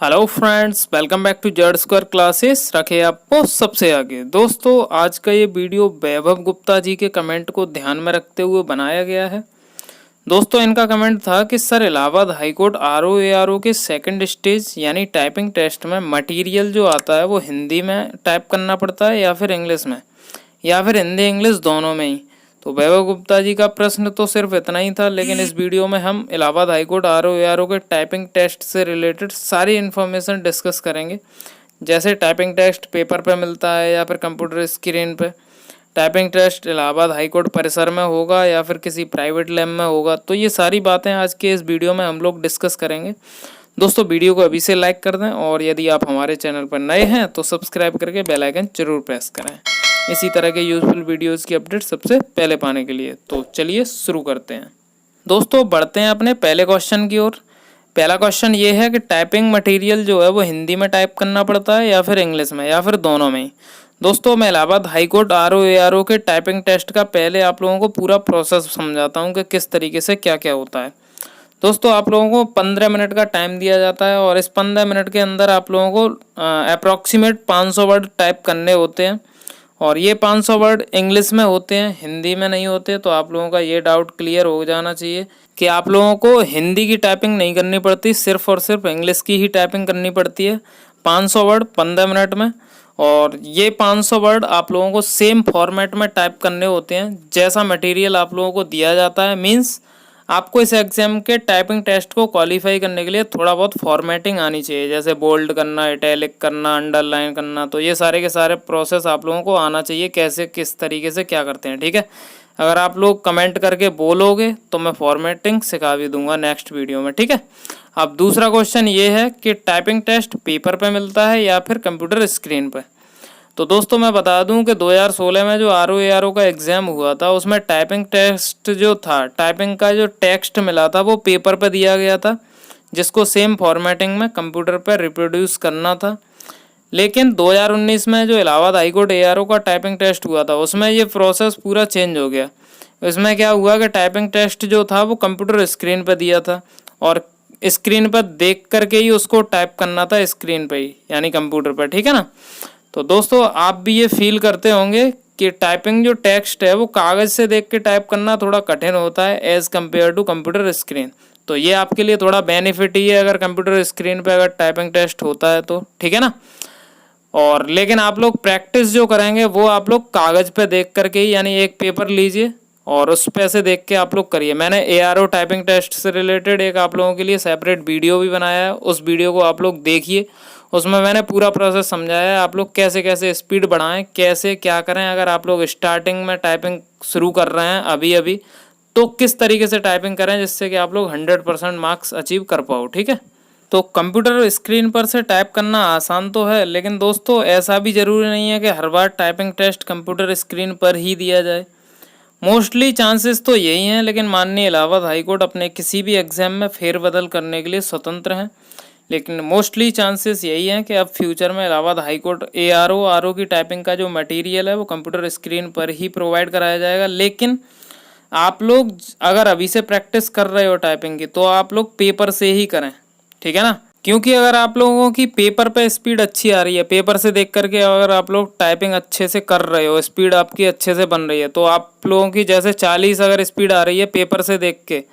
Hello friends, welcome back to Z square classes. रखे आपको सबसे आगे। दोस्तों, आज का ये वीडियो वैभव गुप्ता जी के कमेंट को ध्यान में रखते हुए बनाया गया है। दोस्तों, इनका कमेंट था कि sir Allahabad high court RO ARO के सेकंड स्टेज यानी टाइपिंग टेस्ट में मटेरियल जो आता है वो हिंदी में टाइप करना पड़ता है या फिर इंग्लिश में, या फिर हिंदी इंग्लिश दोनों में ही। तो वैभव गुप्ता जी का प्रश्न तो सिर्फ इतना ही था, लेकिन इस वीडियो में हम इलाहाबाद हाईकोर्ट आरओ एआरओ के टाइपिंग टेस्ट से रिलेटेड सारी इन्फॉर्मेशन डिस्कस करेंगे। जैसे टाइपिंग टेस्ट पेपर पे मिलता है या फिर कंप्यूटर स्क्रीन पे, टाइपिंग टेस्ट इलाहाबाद हाईकोर्ट परिसर में होगा या फिर किसी प्राइवेट लैब में होगा। तो ये सारी बातें आज के इस वीडियो में हम लोग डिस्कस करेंगे। दोस्तों, वीडियो को अभी से लाइक कर दें और यदि आप हमारे चैनल पर नए हैं तो सब्सक्राइब करके बेल आइकन जरूर प्रेस करें इसी तरह के यूजफुल वीडियोस की अपडेट सबसे पहले पाने के लिए। तो चलिए शुरू करते हैं। दोस्तों, बढ़ते हैं अपने पहले क्वेश्चन की ओर। पहला क्वेश्चन ये है कि टाइपिंग मटेरियल जो है वो हिंदी में टाइप करना पड़ता है या फिर इंग्लिश में या फिर दोनों में ही। दोस्तों, मैं इलाहाबाद हाईकोर्ट आरओ एआरओ के टाइपिंग टेस्ट का पहले आप लोगों को पूरा प्रोसेस समझाता हूँ कि किस तरीके से क्या क्या होता है। दोस्तों, आप लोगों को 15 मिनट का टाइम दिया जाता है और इस 15 मिनट के अंदर आप लोगों को अप्रॉक्सीमेट 500 वर्ड टाइप करने होते हैं और ये 500 वर्ड इंग्लिश में होते हैं, हिंदी में नहीं होते। तो आप लोगों का ये डाउट क्लियर हो जाना चाहिए कि आप लोगों को हिंदी की टाइपिंग नहीं करनी पड़ती, सिर्फ और सिर्फ इंग्लिश की ही टाइपिंग करनी पड़ती है 500 वर्ड 15 मिनट में। और ये 500 वर्ड आप लोगों को सेम फॉर्मेट में टाइप करने होते हैं जैसा मटेरियल आप लोगों को दिया जाता है। मीन्स आपको इस एग्जाम के टाइपिंग टेस्ट को क्वालिफाई करने के लिए थोड़ा बहुत फॉर्मेटिंग आनी चाहिए, जैसे बोल्ड करना, इटैलिक करना, अंडरलाइन करना। तो ये सारे के सारे प्रोसेस आप लोगों को आना चाहिए, कैसे किस तरीके से क्या करते हैं। ठीक है, अगर आप लोग कमेंट करके बोलोगे तो मैं फॉर्मेटिंग सिखा भी दूंगा नेक्स्ट वीडियो में। ठीक है, अब दूसरा क्वेश्चन ये है कि टाइपिंग टेस्ट पेपर पे मिलता है या फिर कंप्यूटर स्क्रीन पे। तो दोस्तों, मैं बता दूं कि 2016 में जो आरओ एआरओ का एग्ज़ाम हुआ था उसमें टाइपिंग टेस्ट जो था, टाइपिंग का जो टेक्स्ट मिला था वो पेपर पे दिया गया था, जिसको सेम फॉर्मेटिंग में कंप्यूटर पर रिप्रोड्यूस करना था। लेकिन 2019 में जो इलाहाबाद हाईकोर्ट एआरओ का टाइपिंग टेस्ट हुआ था उसमें ये प्रोसेस पूरा चेंज हो गया। इसमें क्या हुआ कि टाइपिंग टेस्ट जो था वो कंप्यूटर स्क्रीन पर दिया था और स्क्रीन पर देख करके ही उसको टाइप करना था, स्क्रीन पर ही यानी कंप्यूटर पर। ठीक है ना। तो दोस्तों, आप भी ये फील करते होंगे कि टाइपिंग जो टेक्स्ट है वो कागज़ से देख के टाइप करना थोड़ा कठिन होता है as compared to computer screen. तो ये आपके लिए थोड़ा बेनिफिट ही है अगर कंप्यूटर स्क्रीन पे अगर टाइपिंग टेस्ट होता है तो। ठीक है ना। और लेकिन आप लोग प्रैक्टिस जो करेंगे वो आप लोग कागज़ पे देख करके ही, यानी एक पेपर लीजिए और उस पे से देख के आप लोग करिए। मैंने एआरओ टाइपिंग टेस्ट से रिलेटेड एक आप लोगों के लिए सेपरेट वीडियो भी बनाया है, उस वीडियो को आप लोग देखिए। उसमें मैंने पूरा प्रोसेस समझाया है, आप लोग कैसे कैसे स्पीड बढ़ाएं, कैसे क्या करें। अगर आप लोग स्टार्टिंग में टाइपिंग शुरू कर रहे हैं अभी अभी, तो किस तरीके से टाइपिंग करें जिससे कि आप लोग 100% मार्क्स अचीव कर पाओ। ठीक है, तो कंप्यूटर स्क्रीन पर से टाइप करना आसान तो है, लेकिन दोस्तों ऐसा भी ज़रूरी नहीं है कि हर बार टाइपिंग टेस्ट कंप्यूटर स्क्रीन पर ही दिया जाए। मोस्टली चांसेस तो यही हैं, लेकिन माननीय इलाहाबाद हाईकोर्ट अपने किसी भी एग्ज़ाम में फेरबदल करने के लिए स्वतंत्र हैं। लेकिन मोस्टली चांसेस यही हैं कि अब फ्यूचर में इलाहाबाद हाईकोर्ट एआरओ आरओ की टाइपिंग का जो मटेरियल है वो कंप्यूटर स्क्रीन पर ही प्रोवाइड कराया जाएगा। लेकिन आप लोग अगर अभी से प्रैक्टिस कर रहे हो टाइपिंग की तो आप लोग पेपर से ही करें। ठीक है ना, क्योंकि अगर आप लोगों की पेपर पे स्पीड अच्छी आ रही है, पेपर से देख करके अगर आप लोग टाइपिंग अच्छे से कर रहे हो, स्पीड आपकी अच्छे से बन रही है, तो आप लोगों की जैसे 40 अगर स्पीड आ रही है पेपर से देख के,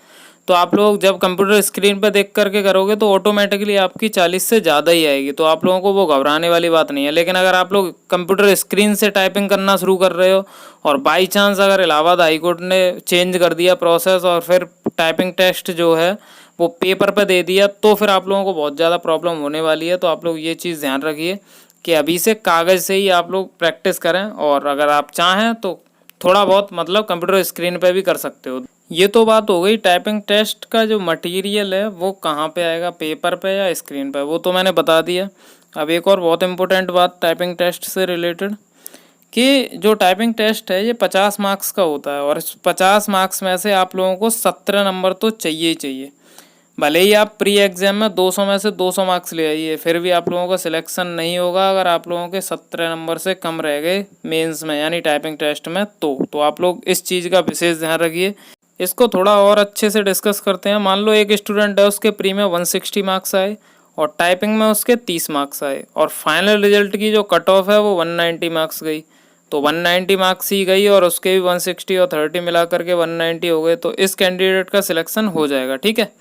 तो आप लोग जब कंप्यूटर स्क्रीन पर देख करके करोगे तो ऑटोमेटिकली आपकी 40 से ज़्यादा ही आएगी। तो आप लोगों को वो घबराने वाली बात नहीं है। लेकिन अगर आप लोग कंप्यूटर स्क्रीन से टाइपिंग करना शुरू कर रहे हो और बाई चांस अगर इलाहाबाद हाईकोर्ट ने चेंज कर दिया प्रोसेस और फिर टाइपिंग टेस्ट जो है वो पेपर पर दे दिया, तो फिर आप लोगों को बहुत ज़्यादा प्रॉब्लम होने वाली है। तो आप लोग ये चीज़ ध्यान रखिए कि अभी से कागज़ से ही आप लोग प्रैक्टिस करें, और अगर आप चाहें तो थोड़ा बहुत मतलब कंप्यूटर स्क्रीन पे भी कर सकते हो। ये तो बात हो गई टाइपिंग टेस्ट का जो मटेरियल है वो कहाँ पे आएगा, पेपर पे या स्क्रीन पे, वो तो मैंने बता दिया। अब एक और बहुत इंपॉर्टेंट बात टाइपिंग टेस्ट से रिलेटेड, कि जो टाइपिंग टेस्ट है ये 50 मार्क्स का होता है और इस 50 मार्क्स में से आप लोगों को 17 नंबर तो चाहिए ही चाहिए। भले ही आप प्री एग्जाम में 200 में से 200 मार्क्स ले आइए, फिर भी आप लोगों का सिलेक्शन नहीं होगा अगर आप लोगों के 17 नंबर से कम रह गए मेंस में यानी टाइपिंग टेस्ट में। तो आप लोग इस चीज़ का विशेष ध्यान रखिए। इसको थोड़ा और अच्छे से डिस्कस करते हैं। मान लो एक स्टूडेंट है, उसके प्री में 160 मार्क्स आए और टाइपिंग में उसके 30 मार्क्स आए और फाइनल रिजल्ट की जो कट ऑफ है वो 190 मार्क्स गई। तो 190 मार्क्स ही गई और उसके भी 160 और 30 मिला करके 190 हो गए। तो इस कैंडिडेट का सिलेक्शन हो जाएगा, ठीक है।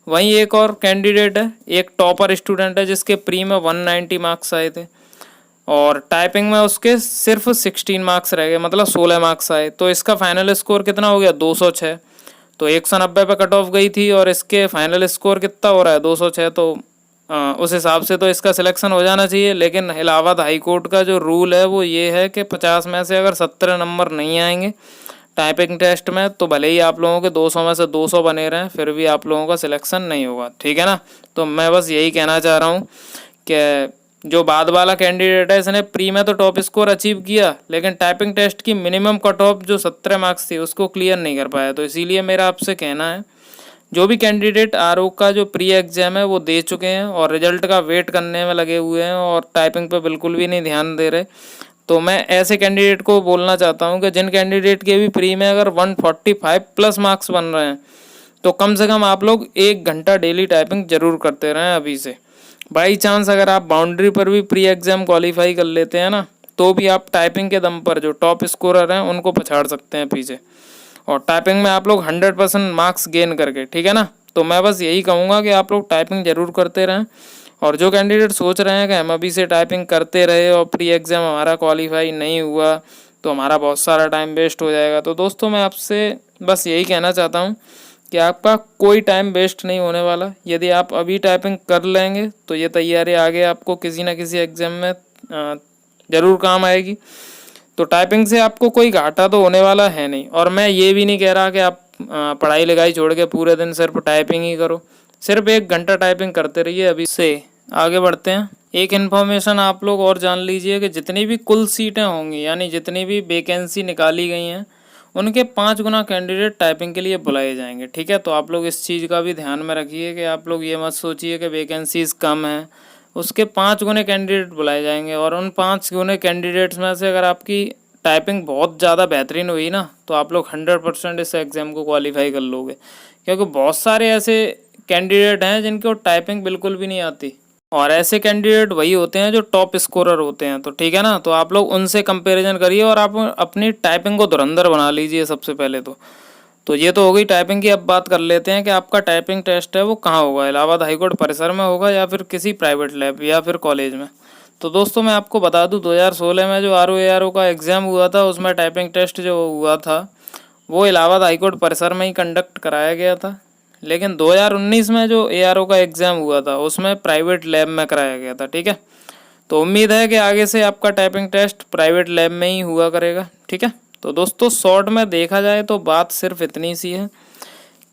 वहीं एक और कैंडिडेट है, एक टॉपर स्टूडेंट है जिसके प्री में 190 मार्क्स आए थे और टाइपिंग में उसके सिर्फ 16 मार्क्स रह गए, मतलब 16 मार्क्स आए। तो इसका फाइनल स्कोर कितना हो गया, 206। तो 190 पे कट ऑफ गई थी और इसके फाइनल स्कोर कितना हो रहा है, 206। तो उस हिसाब से तो इसका सिलेक्शन हो जाना चाहिए। लेकिन इलाहाबाद हाई कोर्ट का जो रूल है वो ये है कि 50 में से अगर 17 नंबर नहीं आएंगे टाइपिंग टेस्ट में तो भले ही आप लोगों के 200 में से 200 बने रहें, फिर भी आप लोगों का सिलेक्शन नहीं होगा, ठीक है ना। तो मैं बस यही कहना चाह रहा हूँ कि जो बाद वाला कैंडिडेट है इसने प्री में तो टॉप स्कोर अचीव किया, लेकिन टाइपिंग टेस्ट की मिनिमम कट ऑफ जो 17 मार्क्स थी उसको क्लियर नहीं कर पाया। तो इसीलिए मेरा आपसे कहना है, जो भी कैंडिडेट आरओ का जो प्री एग्जाम है वो दे चुके हैं और रिजल्ट का वेट करने में लगे हुए हैं और टाइपिंग पे बिल्कुल भी नहीं ध्यान दे रहे, तो मैं ऐसे कैंडिडेट को बोलना चाहता हूं कि जिन कैंडिडेट के भी प्री में अगर 145 प्लस मार्क्स बन रहे हैं तो कम से कम आप लोग 1 घंटा डेली टाइपिंग जरूर करते रहें अभी से। बाई चांस अगर आप बाउंड्री पर भी प्री एग्जाम क्वालिफाई कर लेते हैं ना, तो भी आप टाइपिंग के दम पर जो टॉप स्कोरर हैं उनको पछाड़ सकते हैं पीछे, और टाइपिंग में आप लोग 100% मार्क्स गेन करके, ठीक है ना। तो मैं बस यही कहूँगा कि आप लोग टाइपिंग जरूर करते रहें। और जो कैंडिडेट सोच रहे हैं कि हम अभी से टाइपिंग करते रहे और प्री एग्ज़ाम हमारा क्वालिफाई नहीं हुआ तो हमारा बहुत सारा टाइम वेस्ट हो जाएगा, तो दोस्तों मैं आपसे बस यही कहना चाहता हूँ कि आपका कोई टाइम वेस्ट नहीं होने वाला। यदि आप अभी टाइपिंग कर लेंगे तो ये तैयारी आगे आपको किसी न किसी एग्ज़ाम में ज़रूर काम आएगी। तो टाइपिंग से आपको कोई घाटा तो होने वाला है नहीं। और मैं ये भी नहीं कह रहा कि आप पढ़ाई लिखाई छोड़ के पूरे दिन सिर्फ टाइपिंग ही करो, सिर्फ 1 घंटा टाइपिंग करते रहिए। अभी से आगे बढ़ते हैं। एक इन्फॉर्मेशन आप लोग और जान लीजिए कि जितनी भी कुल सीटें होंगी, यानी जितनी भी वैकेंसी निकाली गई हैं, उनके 5 गुना कैंडिडेट टाइपिंग के लिए बुलाए जाएंगे, ठीक है। तो आप लोग इस चीज़ का भी ध्यान में रखिए कि आप लोग ये मत सोचिए कि वैकेंसीज कम हैं, उसके 5 गुने कैंडिडेट बुलाए जाएंगे। और उन 5 गुने कैंडिडेट्स में से अगर आपकी टाइपिंग बहुत ज़्यादा बेहतरीन हुई ना, तो आप लोग 100% इस एग्ज़ाम को क्वालिफाई कर लोगे, क्योंकि बहुत सारे ऐसे कैंडिडेट हैं जिनको टाइपिंग बिल्कुल भी नहीं आती, और ऐसे कैंडिडेट वही होते हैं जो टॉप स्कोरर होते हैं। तो ठीक है ना, तो आप लोग उनसे कंपैरिजन करिए और आप अपनी टाइपिंग को धुरंधर बना लीजिए सबसे पहले तो ये तो हो गई टाइपिंग की। अब बात कर लेते हैं कि आपका टाइपिंग टेस्ट है वो कहाँ होगा, इलाहाबाद हाईकोर्ट परिसर में होगा या फिर किसी प्राइवेट लैब या फिर कॉलेज में। तो दोस्तों मैं आपको बता दूं 2016 में जो आरओ का एग्ज़ाम हुआ था उसमें टाइपिंग टेस्ट जो हुआ था वो इलाहाबाद हाईकोर्ट परिसर में ही कंडक्ट कराया गया था। लेकिन 2019 में जो एआरओ का एग्ज़ाम हुआ था उसमें प्राइवेट लैब में कराया गया था, ठीक है। तो उम्मीद है कि आगे से आपका टाइपिंग टेस्ट प्राइवेट लैब में ही हुआ करेगा, ठीक है। तो दोस्तों शॉर्ट में देखा जाए तो बात सिर्फ इतनी सी है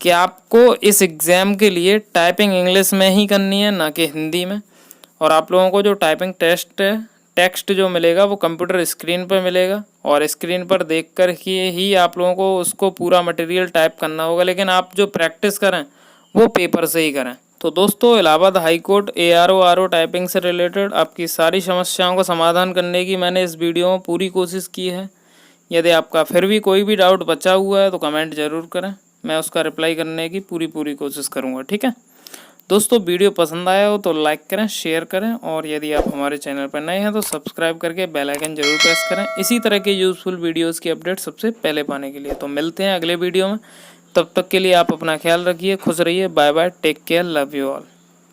कि आपको इस एग्ज़ाम के लिए टाइपिंग इंग्लिश में ही करनी है, ना कि हिंदी में। और आप लोगों को जो टाइपिंग टेस्ट है, टेक्स्ट जो मिलेगा वो कंप्यूटर स्क्रीन पर मिलेगा और स्क्रीन पर देखकर ही आप लोगों को उसको पूरा मटेरियल टाइप करना होगा। लेकिन आप जो प्रैक्टिस करें वो पेपर से ही करें। तो दोस्तों Allahabad high court RO typing से रिलेटेड आपकी सारी समस्याओं का समाधान करने की मैंने इस वीडियो में पूरी कोशिश की है। यदि आपका फिर भी कोई भी डाउट बचा हुआ है तो कमेंट ज़रूर करें, मैं उसका रिप्लाई करने की पूरी कोशिश करूँगा, ठीक है। दोस्तों वीडियो पसंद आया हो तो लाइक करें, शेयर करें, और यदि आप हमारे चैनल पर नए हैं तो सब्सक्राइब करके बेल आइकन जरूर प्रेस करें इसी तरह के यूज़फुल वीडियोस की अपडेट सबसे पहले पाने के लिए। तो मिलते हैं अगले वीडियो में, तब तक के लिए आप अपना ख्याल रखिए, खुश रहिए, bye bye, take care, love you all.